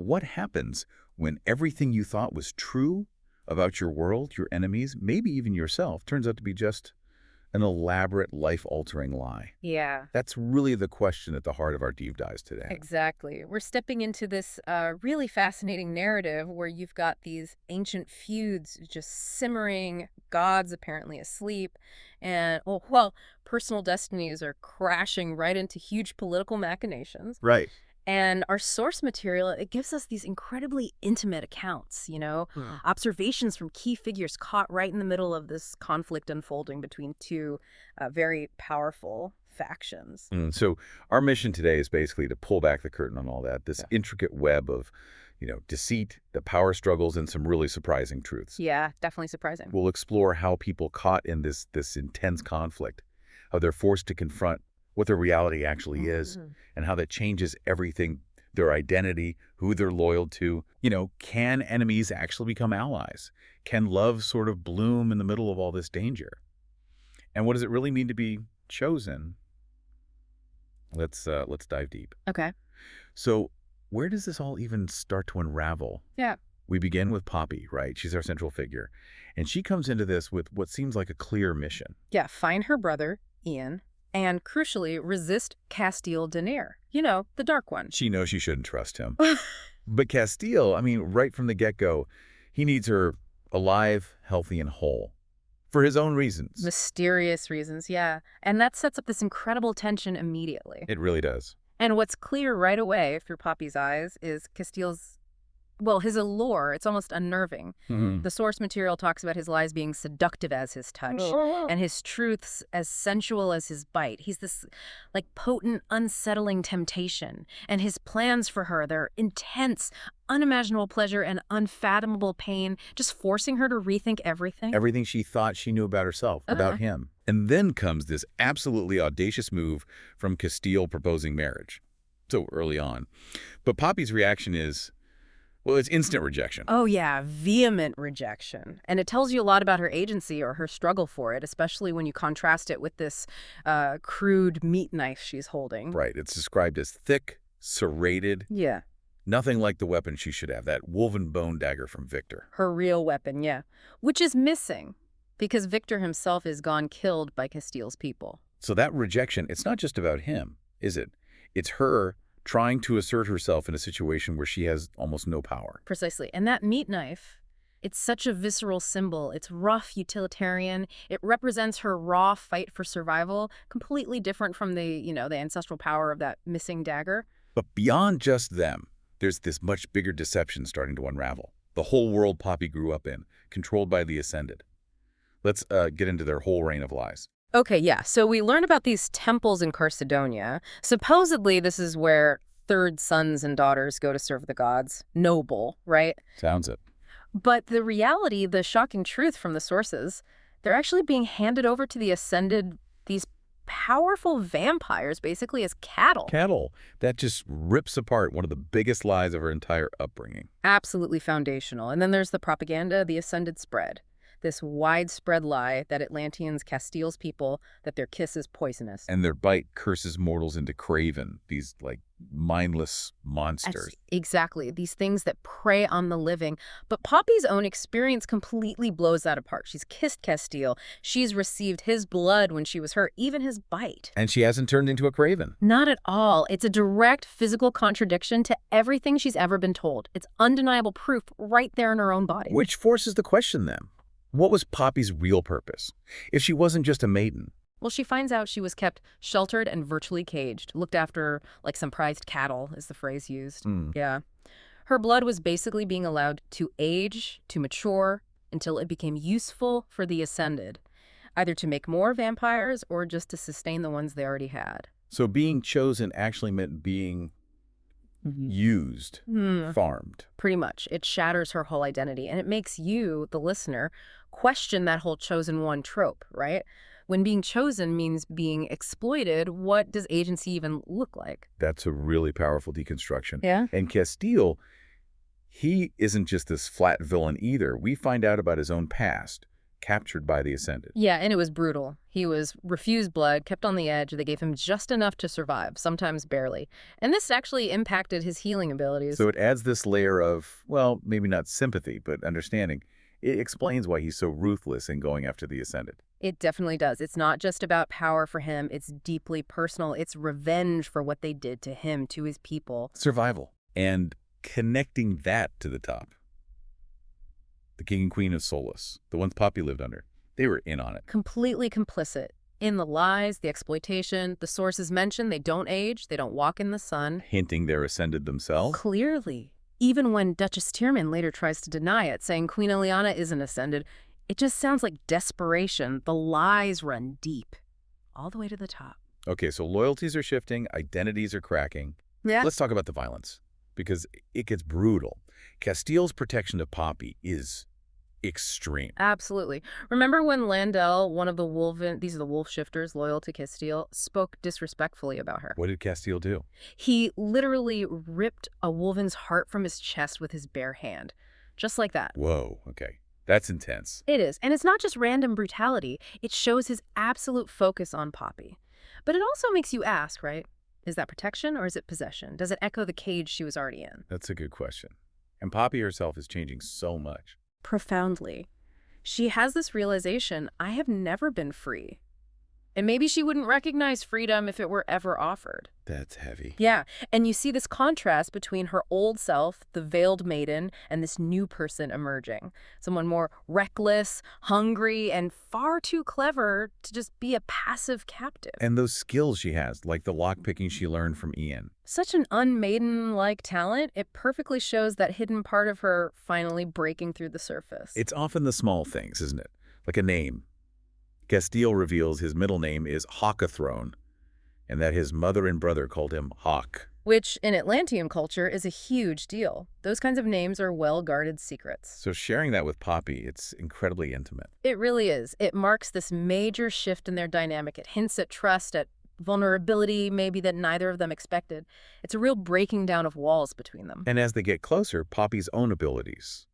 what happens when everything you thought was true about your world, your enemies, maybe even yourself, turns out to be just an elaborate, life-altering lie? Yeah. That's really the question at the heart of our deep dives today. Exactly. We're stepping into this really fascinating narrative where you've got these ancient feuds just simmering, gods apparently asleep, and, well, personal destinies are crashing right into huge political machinations. Right. And our source material, it gives us these incredibly intimate accounts, observations from key figures caught right in the middle of this conflict unfolding between two very powerful factions. So our mission today is basically to pull back the curtain on all that, this intricate web of, deceit, the power struggles, and some really surprising truths. Yeah, definitely surprising. We'll explore how people caught in this intense conflict, how they're forced to confront what their reality actually is, and how that changes everything, their identity, who they're loyal to. Can enemies actually become allies? Can love sort of bloom in the middle of all this danger? And what does it really mean to be chosen? Let's dive deep. Okay. So where does this all even start to unravel? Yeah. We begin with Poppy, right? She's our central figure. And she comes into this with what seems like a clear mission. Yeah, find her brother, Ian, and crucially, resist Casteel Da'Neer. The dark one. She knows she shouldn't trust him. But Casteel, right from the get-go, he needs her alive, healthy, and whole. For his own reasons. Mysterious reasons, yeah. And that sets up this incredible tension immediately. It really does. And what's clear right away through Poppy's eyes is Casteel's, his allure. It's almost unnerving. The source material talks about his lies being seductive as his touch and his truths as sensual as his bite. He's this, potent, unsettling temptation. And his plans for her, they're intense, unimaginable pleasure and unfathomable pain, just forcing her to rethink everything. Everything she thought she knew about herself, about him. And then comes this absolutely audacious move from Casteel proposing marriage. So early on. But Poppy's reaction is, well, it's instant rejection. Oh, yeah, vehement rejection. And it tells you a lot about her agency or her struggle for it, especially when you contrast it with this crude meat knife she's holding. Right. It's described as thick, serrated. Yeah. Nothing like the weapon she should have, that wolven bone dagger from Victor. Her real weapon, yeah. Which is missing, because Victor himself is gone killed by Casteel's people. So that rejection, it's not just about him, is it? It's her trying to assert herself in a situation where she has almost no power. Precisely. And that meat knife, it's such a visceral symbol. It's rough, utilitarian. It represents her raw fight for survival, completely different from the ancestral power of that missing dagger. But beyond just them, there's this much bigger deception starting to unravel. The whole world Poppy grew up in, controlled by the Ascended. Let's get into their whole reign of lies. Okay, yeah. So we learn about these temples in Carcedonia. Supposedly, this is where third sons and daughters go to serve the gods. Noble, right? Sounds it. But the reality, the shocking truth from the sources, they're actually being handed over to the Ascended, these powerful vampires, basically as cattle. Cattle. That just rips apart one of the biggest lies of her entire upbringing. Absolutely foundational. And then there's the propaganda the Ascended spread. This widespread lie that Atlanteans, Casteel's people, that their kiss is poisonous. And their bite curses mortals into craven, these, mindless monsters. Exactly. These things that prey on the living. But Poppy's own experience completely blows that apart. She's kissed Casteel. She's received his blood when she was hurt, even his bite. And she hasn't turned into a craven. Not at all. It's a direct physical contradiction to everything she's ever been told. It's undeniable proof right there in her own body. Which forces the question, then. What was Poppy's real purpose, if she wasn't just a maiden? Well, she finds out she was kept sheltered and virtually caged, looked after like some prized cattle, is the phrase used. Yeah. Her blood was basically being allowed to age, to mature, until it became useful for the Ascended, either to make more vampires or just to sustain the ones they already had. So being chosen actually meant being used, farmed. Pretty much. It shatters her whole identity, and it makes you, the listener, question that whole chosen one trope, right? When being chosen means being exploited, what does agency even look like? That's a really powerful deconstruction. Yeah. And Casteel, he isn't just this flat villain either. We find out about his own past, captured by the Ascended. Yeah, and it was brutal. He was refused blood, kept on the edge. They gave him just enough to survive, sometimes barely. And this actually impacted his healing abilities. So it adds this layer of, well, maybe not sympathy, but understanding. It explains why he's so ruthless in going after the Ascended. It definitely does. It's not just about power for him. It's deeply personal. It's revenge for what they did to him, to his people. Survival. And connecting that to the top. The King and Queen of Solus, the ones Poppy lived under, they were in on it. Completely complicit in the lies, the exploitation. The sources mention they don't age, they don't walk in the sun. Hinting they're Ascended themselves. Clearly. Even when Duchess Tyrman later tries to deny it, saying Queen Ileana isn't Ascended, it just sounds like desperation. The lies run deep, all the way to the top. Okay, so loyalties are shifting, identities are cracking. Yeah. Let's talk about the violence, because it gets brutal. Casteel's protection of Poppy is extreme. Absolutely. Remember when Landell, one of the wolven, these are the wolf shifters loyal to Casteel, spoke disrespectfully about her? What did Casteel do? He literally ripped a wolven's heart from his chest with his bare hand. Just like that. Whoa, okay. That's intense. It is. And it's not just random brutality. It shows his absolute focus on Poppy. But it also makes you ask, right? Is that protection or is it possession? Does it echo the cage she was already in? That's a good question. And Poppy herself is changing so much. Profoundly. She has this realization, I have never been free. And maybe she wouldn't recognize freedom if it were ever offered. That's heavy. Yeah, and you see this contrast between her old self, the veiled maiden, and this new person emerging. Someone more reckless, hungry, and far too clever to just be a passive captive. And those skills she has, like the lockpicking she learned from Ian. Such an unmaiden-like talent, it perfectly shows that hidden part of her finally breaking through the surface. It's often the small things, isn't it? Like a name. Casteel reveals his middle name is Hawke, and that his mother and brother called him Hawke. Which, in Atlantean culture, is a huge deal. Those kinds of names are well-guarded secrets. So sharing that with Poppy, it's incredibly intimate. It really is. It marks this major shift in their dynamic. It hints at trust, at vulnerability, maybe that neither of them expected. It's a real breaking down of walls between them. And as they get closer, Poppy's own abilities,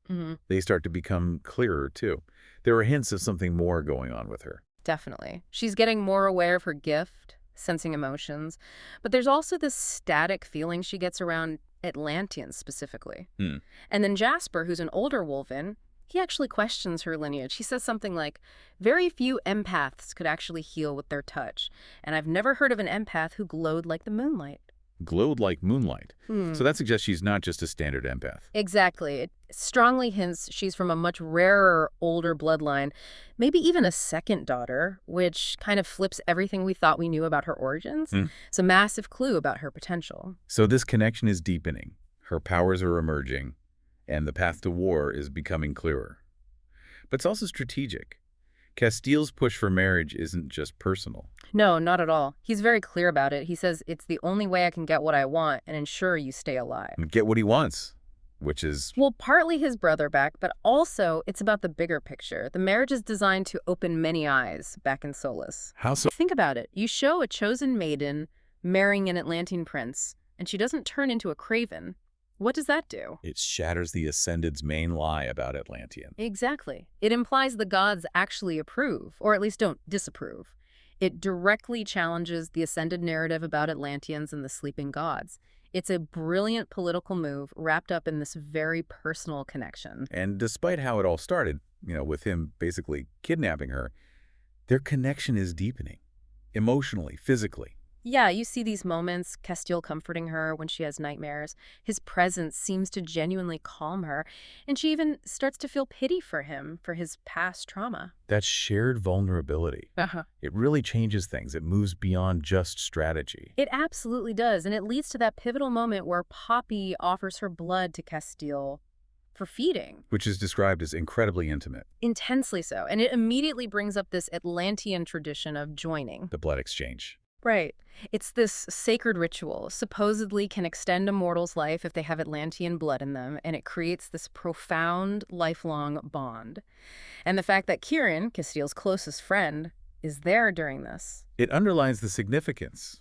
they start to become clearer, too. There are hints of something more going on with her. Definitely. She's getting more aware of her gift, sensing emotions. But there's also this static feeling she gets around Atlanteans specifically. And then Jasper, who's an older wolven, he actually questions her lineage. He says something like, very few empaths could actually heal with their touch. And I've never heard of an empath who glowed like the moonlight. Glowed like moonlight. So that suggests she's not just a standard empath. Exactly. It strongly hints she's from a much rarer, older bloodline, maybe even a second daughter, which kind of flips everything we thought we knew about her origins. It's a massive clue about her potential. So this connection is deepening. Her powers are emerging, and the path to war is becoming clearer. But it's also strategic. Casteel's push for marriage isn't just personal. No, not at all. He's very clear about it. He says, it's the only way I can get what I want and ensure you stay alive. And get what he wants, which is... Well, partly his brother back, but also it's about the bigger picture. The marriage is designed to open many eyes back in Solus. How so? Think about it. You show a chosen maiden marrying an Atlantean prince, and she doesn't turn into a craven. What does that do? It shatters the Ascended's main lie about Atlantean. Exactly. It implies the gods actually approve, or at least don't disapprove. It directly challenges the Ascended narrative about Atlanteans and the sleeping gods. It's a brilliant political move wrapped up in this very personal connection. And despite how it all started, with him basically kidnapping her, their connection is deepening, emotionally, physically. Yeah, you see these moments, Casteel comforting her when she has nightmares. His presence seems to genuinely calm her, and she even starts to feel pity for him for his past trauma. That shared vulnerability, it really changes things. It moves beyond just strategy. It absolutely does, and it leads to that pivotal moment where Poppy offers her blood to Casteel for feeding. Which is described as incredibly intimate. Intensely so, and it immediately brings up this Atlantean tradition of joining. The blood exchange. Right. It's this sacred ritual, supposedly can extend a mortal's life if they have Atlantean blood in them, and it creates this profound, lifelong bond. And the fact that Kieran, Casteel's closest friend, is there during this. It underlines the significance.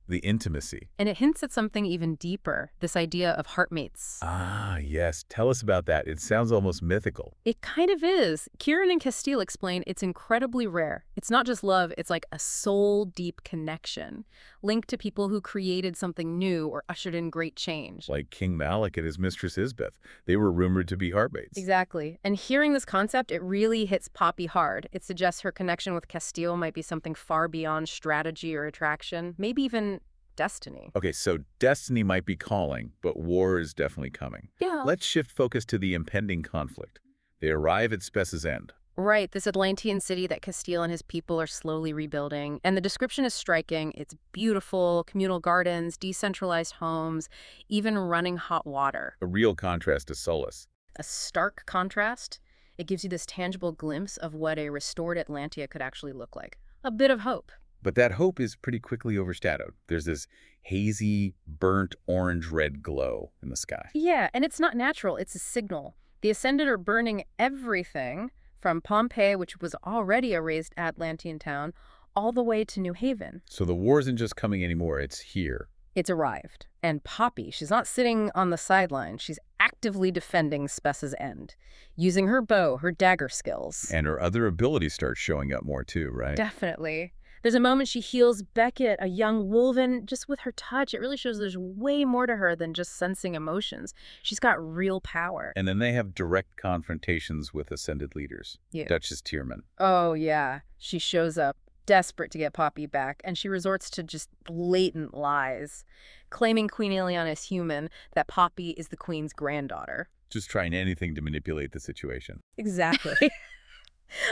The intimacy. And it hints at something even deeper, this idea of heartmates. Ah, yes. Tell us about that. It sounds almost mythical. It kind of is. Kieran and Casteel explain it's incredibly rare. It's not just love, it's like a soul-deep connection, linked to people who created something new or ushered in great change. Like King Malik and his mistress Isbeth. They were rumored to be heartmates. Exactly. And hearing this concept, it really hits Poppy hard. It suggests her connection with Casteel might be something far beyond strategy or attraction, maybe even destiny. Okay, so destiny might be calling, but war is definitely coming. Yeah. Let's shift focus to the impending conflict. They arrive at Spess's End. Right, this Atlantean city that Casteel and his people are slowly rebuilding. And the description is striking. It's beautiful, communal gardens, decentralized homes, even running hot water. A real contrast to Solus. A stark contrast. It gives you this tangible glimpse of what a restored Atlantia could actually look like. A bit of hope. But that hope is pretty quickly overshadowed. There's this hazy, burnt orange-red glow in the sky. Yeah, and it's not natural. It's a signal. The Ascended are burning everything from Pompeii, which was already a raised Atlantean town, all the way to New Haven. So the war isn't just coming anymore, it's here. It's arrived. And Poppy, she's not sitting on the sideline. She's actively defending Spess's End, using her bow, her dagger skills. And her other abilities start showing up more too, right? Definitely. There's a moment she heals Beckett, a young wolven, just with her touch. It really shows there's way more to her than just sensing emotions. She's got real power. And then they have direct confrontations with Ascended leaders. Yeah. Duchess Tierman. Oh, yeah. She shows up, desperate to get Poppy back, and she resorts to just blatant lies, claiming Queen Ileana is human, that Poppy is the queen's granddaughter. Just trying anything to manipulate the situation. Exactly.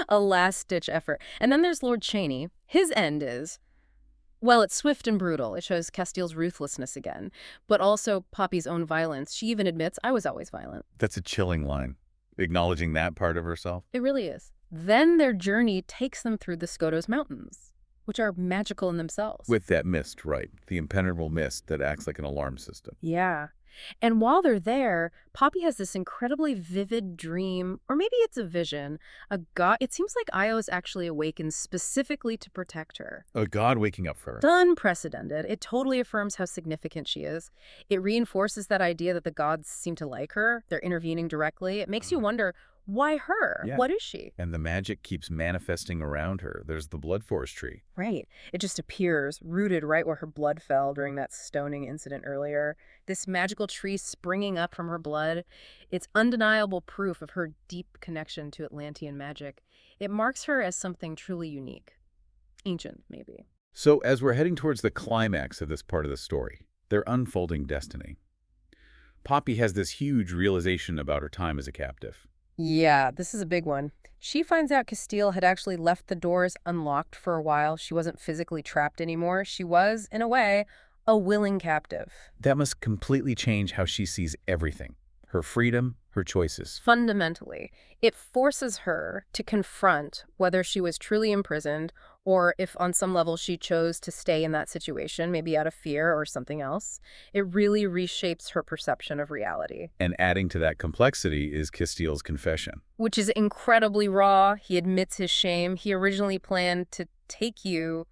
A last-ditch effort. And then there's Lord Chaney. His end is, well, it's swift and brutal. It shows Casteel's ruthlessness again, but also Poppy's own violence. She even admits, I was always violent. That's a chilling line, acknowledging that part of herself. It really is. Then their journey takes them through the Skotos Mountains, which are magical in themselves. With that mist, right. The impenetrable mist that acts like an alarm system. Yeah. And while they're there, Poppy has this incredibly vivid dream, or maybe it's a vision. It seems like Io is actually awakened specifically to protect her. A god waking up for her. It's unprecedented. It totally affirms how significant she is. It reinforces that idea that the gods seem to like her. They're intervening directly. It makes you wonder, why her? Yeah. What is she? And the magic keeps manifesting around her. There's the blood forest tree. Right. It just appears, rooted right where her blood fell during that stoning incident earlier. This magical tree springing up from her blood. It's undeniable proof of her deep connection to Atlantean magic. It marks her as something truly unique. Ancient, maybe. So as we're heading towards the climax of this part of the story, their unfolding destiny, Poppy has this huge realization about her time as a captive. Yeah, this is a big one. She finds out Casteel had actually left the doors unlocked for a while. She wasn't physically trapped anymore. She was, in a way, a willing captive. That must completely change how she sees everything. Her freedom, her choices. Fundamentally, it forces her to confront whether she was truly imprisoned or if on some level she chose to stay in that situation, maybe out of fear or something else. It really reshapes her perception of reality. And adding to that complexity is Casteel's confession. Which is incredibly raw. He admits his shame. He originally planned to take you,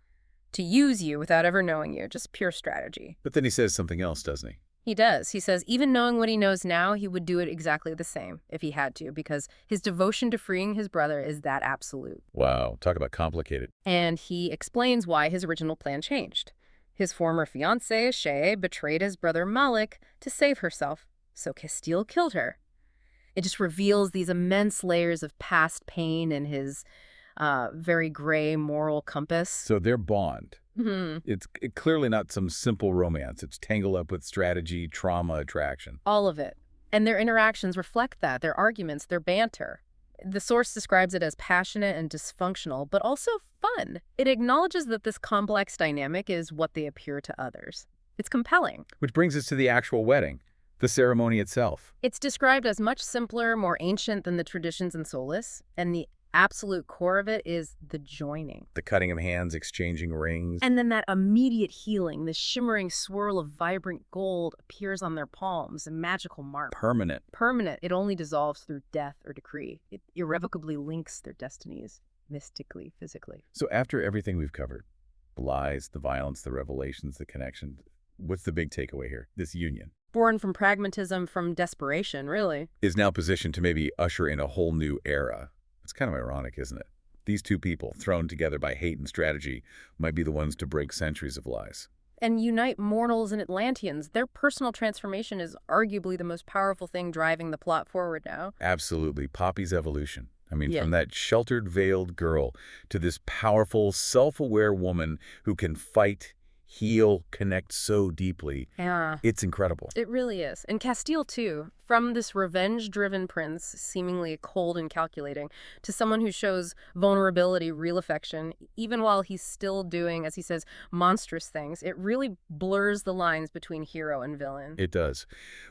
to use you without ever knowing you. Just pure strategy. But then he says something else, doesn't he? He does. He says even knowing what he knows now, he would do it exactly the same if he had to, because his devotion to freeing his brother is that absolute. Wow, talk about complicated. And he explains why his original plan changed. His former fiancée, Shay, betrayed his brother Malik to save herself, so Casteel killed her. It just reveals these immense layers of past pain in his very gray moral compass. So their bond. It's clearly not some simple romance. It's tangled up with strategy, trauma, attraction. All of it. And their interactions reflect that, their arguments, their banter. The source describes it as passionate and dysfunctional, but also fun. It acknowledges that this complex dynamic is what they appear to others. It's compelling. Which brings us to the actual wedding, the ceremony itself. It's described as much simpler, more ancient than the traditions in Solus, and the absolute core of it is the joining. The cutting of hands, exchanging rings. And then that immediate healing, this shimmering swirl of vibrant gold appears on their palms, a magical mark. Permanent. Permanent. It only dissolves through death or decree. It irrevocably links their destinies, mystically, physically. So after everything we've covered, The lies, the violence, the revelations, the connection. What's the big takeaway here? This union Born from pragmatism, from desperation, really. is now positioned to maybe usher in a whole new era. It's kind of ironic, isn't it? These two people, thrown together by hate and strategy, might be the ones to break centuries of lies. And unite mortals and Atlanteans. Their personal transformation is arguably the most powerful thing driving the plot forward now. Absolutely. Poppy's evolution. I mean, Yeah. from that sheltered, veiled girl to this powerful, self-aware woman who can fight, heal, connect so deeply. Yeah. It's incredible. It really is. And Casteel, too. From this revenge-driven prince, seemingly cold and calculating, to someone who shows vulnerability, real affection, even while he's still doing, as he says, monstrous things. It really blurs the lines between hero and villain. It does.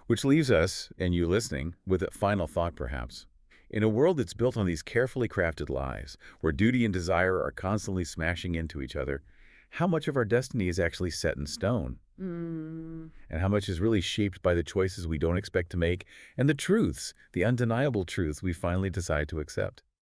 Which leaves us, and you listening, with a final thought perhaps. In a world that's built on these carefully crafted lies, where duty and desire are constantly smashing into each other, how much of our destiny is actually set in stone? And how much is really shaped by the choices we don't expect to make and the truths, the undeniable truths we finally decide to accept?